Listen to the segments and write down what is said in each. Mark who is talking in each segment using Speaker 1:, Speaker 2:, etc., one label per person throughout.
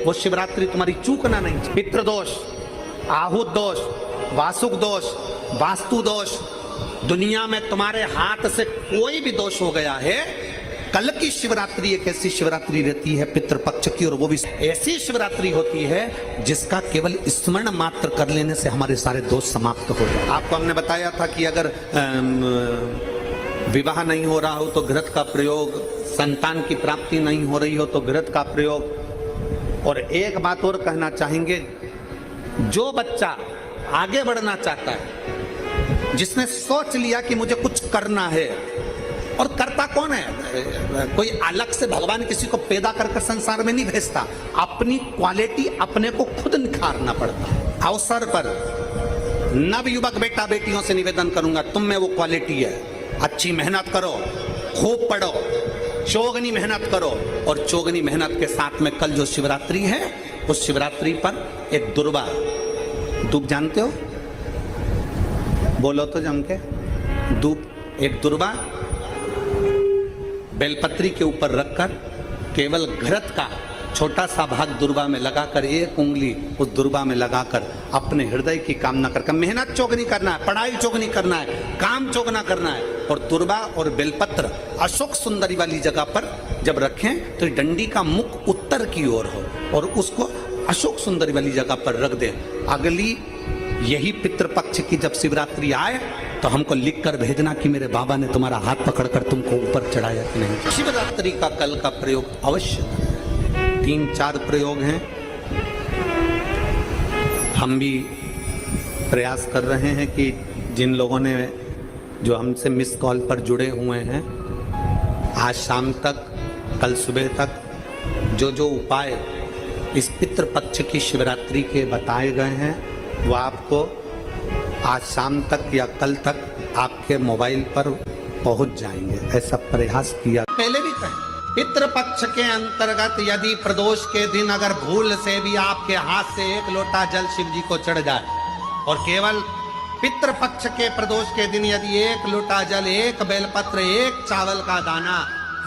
Speaker 1: वो शिवरात्रि तुम्हारी चूकना नहीं। पितृदोष, आहूत दोष, वासुक दोष, वास्तु दोष, दुनिया में तुम्हारे हाथ से कोई भी दोष हो गया है, कल की शिवरात्रि एक ऐसी शिवरात्रि रहती है पितृपक्ष की, और वो भी ऐसी शिवरात्रि होती है जिसका केवल स्मरण मात्र कर लेने से हमारे सारे दोष समाप्त हो जाए। आपको हमने बताया था कि अगर विवाह नहीं हो रहा हो तो घृत का प्रयोग, संतान की प्राप्ति नहीं हो रही हो तो घृत का प्रयोग। और एक बात और कहना चाहेंगे, जो बच्चा आगे बढ़ना चाहता है, जिसने सोच लिया कि मुझे कुछ करना है, और करता कौन है? कोई अलग से भगवान किसी को पैदा कर संसार में नहीं भेजता, अपनी क्वालिटी अपने को खुद निखारना पड़ता है। अवसर पर नवयुवक बेटा बेटियों से निवेदन करूंगा, तुम में वो क्वालिटी है, अच्छी मेहनत करो, खूब पढ़ो, चौगनी मेहनत करो, और चौगनी मेहनत के साथ में कल जो शिवरात्रि है, उस शिवरात्रि पर एक दुर्वा, दूब जानते हो? बोलो तो जम के। दूब, एक दुर्वा बेलपत्री के ऊपर रखकर केवल घृत का छोटा सा भाग दुर्वा में लगाकर, एक उंगली उस दुर्वा में लगाकर अपने हृदय की कामना करके, मेहनत चौगनी करना है, पढ़ाई चौगनी करना है, काम चौगना करना है, और दुर्वा और बेलपत्र अशोक सुंदरी वाली जगह पर जब रखें तो डंडी का मुख उत्तर की ओर हो, और उसको अशोक सुंदरी वाली जगह पर रख दें। अगली यही पितृपक्ष की जब शिवरात्रि आए तो हमको लिख कर भेजना कि मेरे बाबा ने तुम्हारा हाथ पकड़कर तुमको ऊपर चढ़ाया कि नहीं। शिवरात्रि का कल का प्रयोग अवश्य, 3-4 प्रयोग हैं, हम भी प्रयास कर रहे हैं कि जिन लोगों ने जो हमसे मिस कॉल पर जुड़े हुए हैं, आज शाम तक, कल सुबह तक जो उपाय इस पितृपक्ष की शिवरात्रि के बताए गए हैं, वो आपको आज शाम तक या कल तक आपके मोबाइल पर पहुंच जाएंगे। ऐसा प्रयास किया। पहले भी कहें, पितृपक्ष के अंतर्गत यदि प्रदोष के दिन अगर भूल से भी आपके हाथ से एक लोटा जल शिव जी को चढ़ जाए, और केवल पितृपक्ष के प्रदोष के दिन यदि एक लोटा जल, एक बेलपत्र, एक चावल का दाना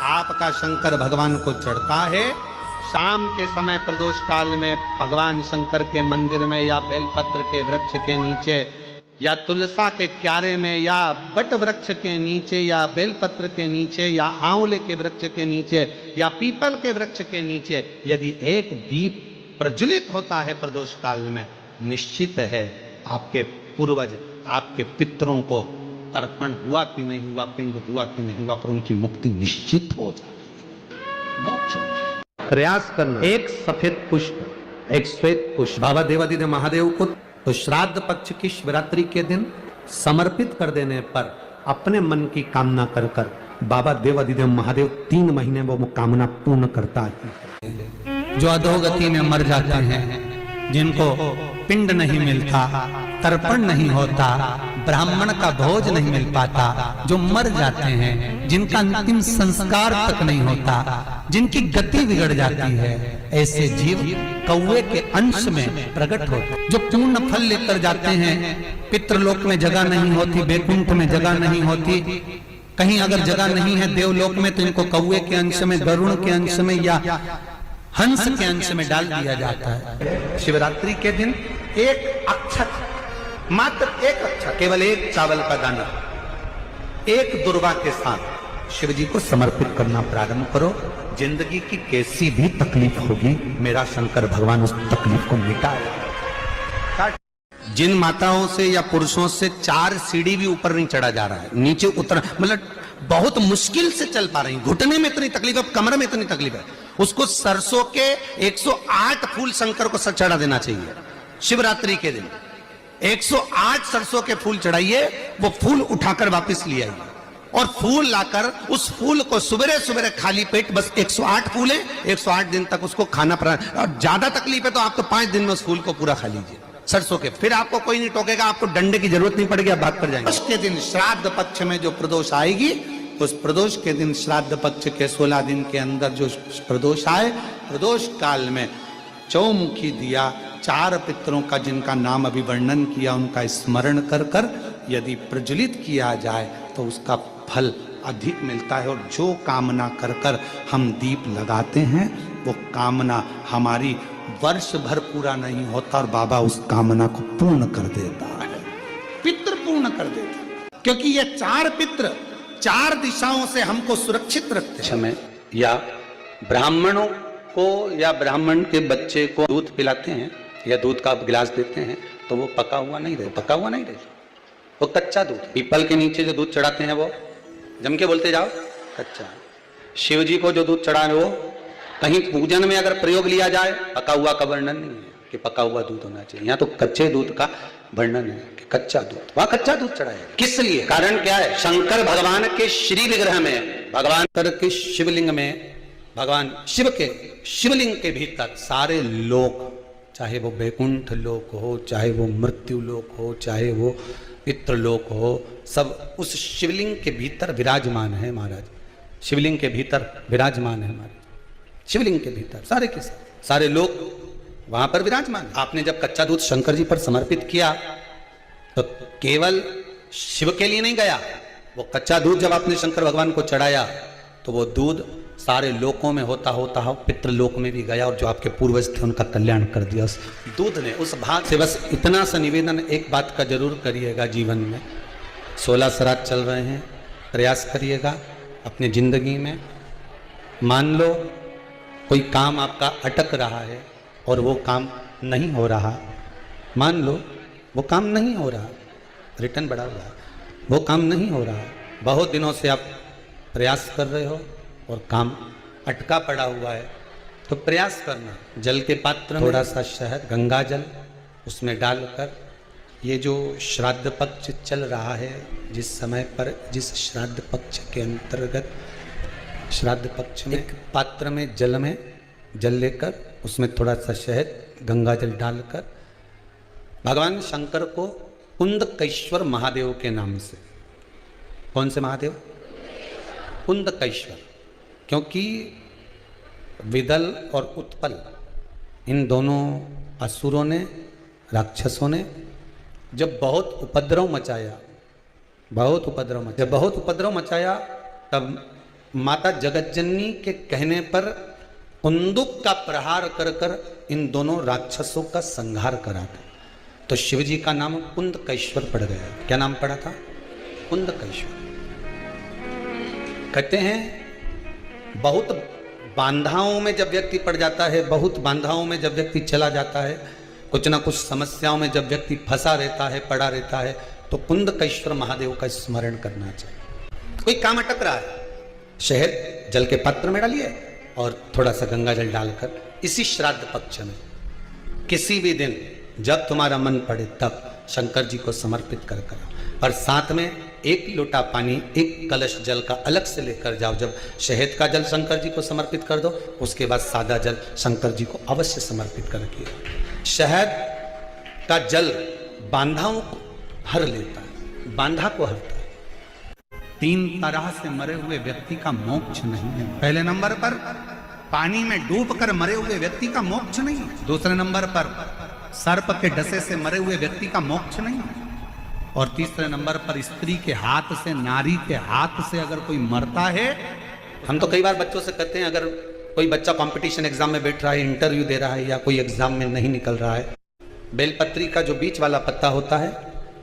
Speaker 1: आपका शंकर भगवान को चढ़ता है, शाम के समय प्रदोष काल में भगवान शंकर के मंदिर में या बेलपत्र के वृक्ष के नीचे या तुलसा के क्यारे में या बट वृक्ष के नीचे या बेलपत्र के नीचे या आंवले के वृक्ष के नीचे या पीपल के वृक्ष के नीचे यदि एक दीप प्रज्वलित होता है प्रदोष काल में, निश्चित है आपके पूर्वज, आपके पितरों को तर्पण हुआ कि नहीं हुआ, पिंड हुआ कि नहीं हुआ, पर उनकी मुक्ति निश्चित हो जाए। प्रयास करना। एक सफेद पुष्प, एक श्वेत पुष्प बाबा देवादिदेव महादेव को तो श्राद्ध पक्ष की शिवरात्रि के दिन समर्पित कर देने पर अपने मन की कामना कर कर बाबा देवादिदेव महादेव 3 महीने वो कामना पूर्ण करता है।
Speaker 2: जो अधोगति में मर जाते हैं, जिनको पिंड नहीं मिलता, तर्पण नहीं होता, ब्राह्मण का भोज नहीं मिल पाता, जो मर जाते हैं, जिनका अंतिम संस्कार तक नहीं होता, जिनकी गति बिगड़ जाती है, ऐसे जीव कौवे के अंश में प्रकट होते, जो पूर्ण फल लेकर जाते हैं। पितृलोक में जगह नहीं होती, बैकुंठ में जगह नहीं होती, कहीं अगर जगह नहीं है देवलोक में, तो इनको कौवे के अंश में, गरुड़ के अंश में या हंस के अंश में डाल दिया जाता है।
Speaker 1: शिवरात्रि के दिन एक अक्षत, मात्र एक अक्षत, केवल एक चावल का दाना, एक दुर्वा के साथ शिव जी को समर्पित करना प्रारंभ करो। जिंदगी की कैसी भी तकलीफ होगी, मेरा शंकर भगवान उस तकलीफ को मिटाएगा। जिन माताओं से या पुरुषों से 4 सीढ़ी भी ऊपर नहीं चढ़ा जा रहा है, नीचे उतर, मतलब बहुत मुश्किल से चल पा रही, घुटने में इतनी तकलीफ है, कमर में इतनी तकलीफ है, उसको सरसों के 108 फूल शंकर को चढ़ा देना चाहिए। शिवरात्रि के दिन 108 सरसों के फूल चढ़ाइए, वो फूल उठाकर वापस ले आइए, और फूल लाकर उस फूल को सुबह सुबह खाली पेट, बस 108 फूल है, 108 दिन तक उसको खाना पड़ा। और ज्यादा तकलीफ है तो आप तो 5 दिन में उस फूल को पूरा खा लीजिए सरसों के, फिर आपको कोई नहीं टोकेगा, आपको डंडे की जरूरत नहीं पड़ेगी, आप भाग कर जाएंगे। उसके दिन श्राद्ध पक्ष में जो प्रदोष आएगी, उस प्रदोष के दिन, श्राद्ध पक्ष के 16 दिन के अंदर जो प्रदोष आए, प्रदोष काल में चौमुखी दिया, 4 पितरों का जिनका नाम अभी वर्णन किया, उनका स्मरण कर कर यदि प्रज्वलित किया जाए तो उसका फल
Speaker 3: अधिक मिलता है। और जो कामना कर कर हम दीप लगाते हैं वो कामना हमारी वर्ष भर पूरा नहीं होता और बाबा उस कामना को पूर्ण कर देता है, पितृ पूर्ण कर देता है। क्योंकि ये 4 पितृ 4 दिशाओं से हमको सुरक्षित रखते हैं।
Speaker 2: समय या ब्राह्मणों को या ब्राह्मण के बच्चे को दूध पिलाते हैं या दूध का गिलास देते हैं तो वो पका हुआ नहीं रहे, वो कच्चा दूध। पीपल के नीचे जो दूध चढ़ाते हैं वो जम के बोलते जाओ कच्चा। शिव जी को जो दूध चढ़ाए वो कहीं पूजन में अगर प्रयोग लिया जाए पका हुआ का वर्णन नहीं है कि पका हुआ दूध होना चाहिए, यहाँ तो कच्चे दूध का वर्णन है कि कच्चा दूध, वहां कच्चा दूध चढ़ाया। किस लिए? कारण क्या है? शंकर भगवान के श्री विग्रह में, भगवान के शिवलिंग में, भगवान शिव के शिवलिंग के भीतर सारे लोक, चाहे वो वैकुंठ लोक हो, चाहे वो मृत्यु लोक हो, चाहे वो पितृलोक हो, सब उस शिवलिंग के भीतर विराजमान है महाराज। शिवलिंग के भीतर विराजमान है महाराज, शिवलिंग के भीतर सारे के सारे लोग वहां पर विराजमान। आपने जब कच्चा दूध शंकर जी पर समर्पित किया तो केवल शिव के लिए नहीं गया, वो कच्चा दूध जब आपने शंकर भगवान को चढ़ाया तो वो दूध सारे लोकों में होता होता पितृलोक में भी गया और जो आपके पूर्वज थे उनका कल्याण कर दिया उस दूध ने, उस भाग से। बस इतना सा निवेदन एक बात का जरूर करिएगा जीवन में, 16 श्राद्ध चल रहे हैं, प्रयास करिएगा अपनी जिंदगी में। मान लो कोई काम आपका अटक रहा है और वो काम नहीं हो रहा, मान लो वो काम नहीं हो रहा, रिटर्न बढ़ा हुआ, वो काम नहीं हो रहा, बहुत दिनों से आप प्रयास कर रहे हो और काम अटका पड़ा हुआ है, तो प्रयास करना, जल के पात्र में थोड़ा सा शहद, गंगा जल उसमें डालकर, ये जो श्राद्ध पक्ष चल रहा है, जिस समय पर जिस श्राद्ध पक्ष के अंतर्गत, श्राद्ध पक्ष में एक पात्र में जल लेकर उसमें थोड़ा सा शहद, गंगा जल डालकर भगवान शंकर को कुंदकेश्वर महादेव के नाम से, कौन से महादेव? कुंदकेश्वर, क्योंकि विदल और उत्पल इन दोनों असुरों ने, राक्षसों ने जब बहुत उपद्रव मचाया, जब बहुत उपद्रव मचाया तब माता जगतजननी के कहने पर कुंदुक का प्रहार कर कर इन दोनों राक्षसों का संहार करा था। तो शिव जी का नाम कुंदकेश्वर पड़ गया। क्या नाम पड़ा था? कुंदकेश्वर। कहते हैं बहुत बांधाओं में जब व्यक्ति पड़ जाता है, बहुत बांधाओं में जब व्यक्ति चला जाता है, कुछ ना कुछ समस्याओं में जब व्यक्ति फंसा रहता है, पड़ा रहता है, तो कुंदकेश्वर महादेव का स्मरण करना चाहिए। कोई काम अटक रहा है, शहद जल के पात्र में डालिए और थोड़ा सा गंगा जल डालकर इसी श्राद्ध पक्ष में किसी भी दिन जब तुम्हारा मन पड़े तब शंकर जी को समर्पित कर और साथ में 1 लोटा पानी, 1 कलश जल का अलग से लेकर जाओ। जब शहद का जल शंकर जी को समर्पित कर दो, उसके बाद सादा जल शंकर जी को अवश्य समर्पित कर रखिए। शहद का जल बांधाओं को हर लेता है, बांधा को हरता है। 3 तरह से मरे हुए व्यक्ति का मोक्ष नहीं है। पहले नंबर पर पानी में डूबकर मरे हुए व्यक्ति का मोक्ष नहीं है। दूसरे नंबर पर सर्प के डसे से मरे हुए व्यक्ति का मोक्ष नहीं है। और तीसरे नंबर पर स्त्री के हाथ से, नारी के हाथ से अगर कोई मरता है, हम तो कई बार बच्चों से कहते हैं, अगर कोई बच्चा कंपटीशन एग्जाम में बैठ रहा है, इंटरव्यू दे रहा है या कोई एग्जाम में नहीं निकल रहा है, बेलपत्री का जो बीच वाला पत्ता होता है,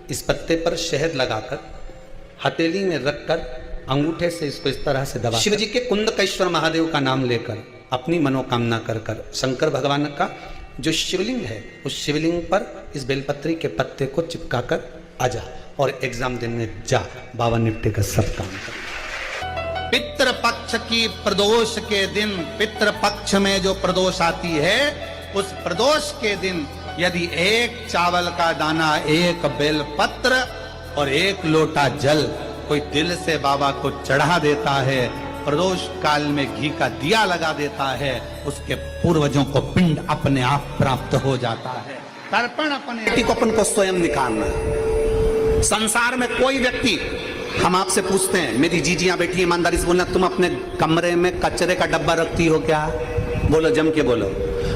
Speaker 2: इस पत्ते पर शहद लगाकर हथेली में रखकर अंगूठे से इसको इस तरह से दबा, शिव जी के कुंदकेश्वर महादेव का नाम लेकर अपनी मनोकामना कर शंकर भगवान का जो शिवलिंग है, उस शिवलिंग पर इस बेलपत्री के पत्ते को चिपकाकर आ जा और एग्जाम देने जा, बाबा निपटे का सब काम कर। पितृपक्ष की प्रदोष के दिन, पितृपक्ष में जो प्रदोष आती है, उस प्रदोष के दिन यदि 1 चावल का दाना, 1 बेलपत्र और 1 लोटा जल कोई दिल से बाबा को चढ़ा देता है, प्रदोष काल में घी का दिया लगा देता है, उसके पूर्वजों को पिंड अपने आप प्राप्त हो जाता है। तर्पण अपने बेटी को अपन को स्वयं निकालना है। संसार में कोई व्यक्ति, हम आपसे पूछते हैं, मेरी जीजियां बैठी ईमानदारी से बोलना, तुम अपने कमरे में कचरे का डब्बा रखती हो क्या? बोलो, जम के बोलो।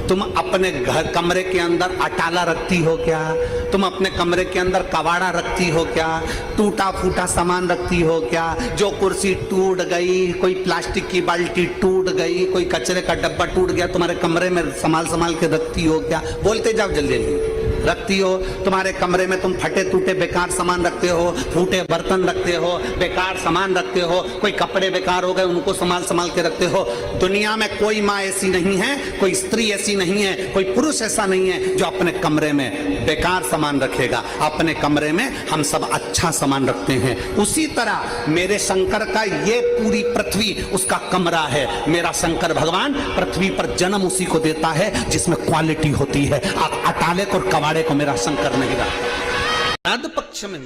Speaker 1: तुम अपने घर कमरे के अंदर अटाला रखती हो क्या? तुम अपने कमरे के अंदर कबाड़ा रखती हो क्या? टूटा फूटा सामान रखती हो क्या? जो कुर्सी टूट गई, कोई प्लास्टिक की बाल्टी टूट गई, कोई कचरे का डब्बा टूट गया, तुम्हारे कमरे में संभाल के रखती हो क्या? बोलते जाओ जल्दी जल्दी। रखती हो? तुम्हारे कमरे में तुम फटे टूटे बेकार सामान रखते हो, फूटे बर्तन रखते हो, बेकार सामान रखते हो, कोई कपड़े बेकार हो गए उनको संभाल के रखते हो। दुनिया में कोई माँ ऐसी नहीं है, कोई स्त्री ऐसी नहीं है, कोई पुरुष ऐसा नहीं है जो अपने कमरे में बेकार सामान रखेगा। अपने कमरे में हम सब अच्छा सामान रखते हैं। उसी तरह मेरे शंकर का ये पूरी पृथ्वी उसका कमरा है। मेरा शंकर भगवान पृथ्वी पर जन्म उसी को देता है जिसमें क्वालिटी होती है। अटाले और कबाड़े को मेरा शंकर नहीं रखता। श्राद्ध पक्ष में